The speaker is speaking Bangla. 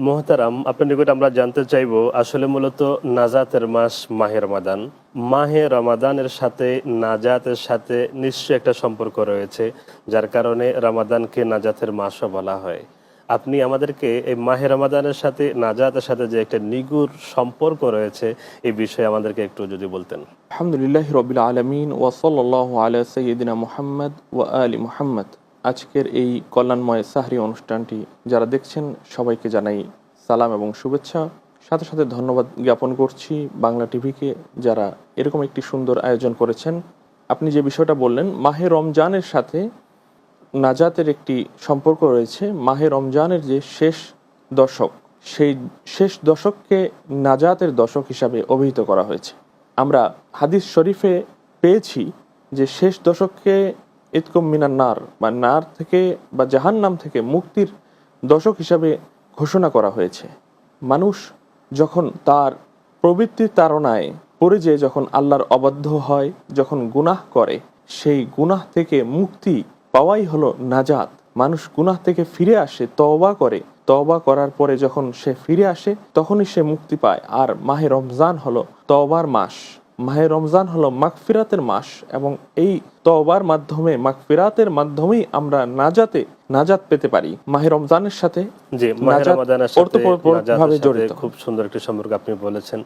মোহতারাম, আপনার নিকট আমরা জানতে চাইবো আসলে মূলত নাজাতের মাস মাহে রমাদান। মাহে রমাদানের সাথে নাজাতের সাথে নিশ্চয়ই একটা সম্পর্ক রয়েছে, যার কারণে রমাদানকে নাজাতের মাসও বলা হয়। আপনি আমাদেরকে এই মাহে রমাদানের সাথে নাজাতের সাথে যে একটা নিগুড় সম্পর্ক রয়েছে এই বিষয়ে আমাদেরকে একটু যদি বলতেন। আলহামদুলিল্লাহ রবিল আলমিন ওয়াসাল্লাল্লাহু আলা সাইয়্যিদিনা মুহাম্মদ ওয়া আলি মুহাম্মদ। আজকের এই কল্যাণময় সাহরি অনুষ্ঠানটি যারা দেখছেন সবাইকে জানাই সালাম এবং শুভেচ্ছা। সাথে সাথে ধন্যবাদ জ্ঞাপন করছি বাংলা টিভিকে, যারা এরকম একটি সুন্দর আয়োজন করেছেন। আপনি যে বিষয়টা বললেন, মাহে রমজানের সাথে নাজাতের একটি সম্পর্ক রয়েছে। মাহে রমজানের যে শেষ দশক, সেই শেষ দশককে নাজাতের দশক হিসাবে অভিহিত করা হয়েছে। আমরা হাদিস শরীফে পেয়েছি যে শেষ দশককে ইতকুম মিনান নার বা নার থেকে বা জাহান্নাম থেকে মুক্তির দশক হিসাবে ঘোষণা করা হয়েছে। মানুষ যখন তার প্রবৃত্তির তাড়নায় পড়ে যেয়ে যখন আল্লাহর অবাধ্য হয়, যখন গুনাহ করে, সেই গুনাহ থেকে মুক্তি পাওয়াই হলো নাজাত। মানুষ গুনাহ থেকে ফিরে আসে, তওবা করে, তওবা করার পরে যখন সে ফিরে আসে তখনই সে মুক্তি পায়। আর মাহে রমজান হলো তওবার মাস, মাহে রমজান হলো মাগফিরাতের মাস, এবং এই তওবার মাধ্যমে মাগফিরাতের মাধ্যমেই আমরা নাজাত পেতে পারি। মাহে রমজানের সাথে জি, মাহে নাজাত রমাদানের সাথে ওতপ্রোতভাবে নাজাতের সাথে জড়িত। খুব সুন্দর একটি সম্পর্ক আপনি বলেছেন।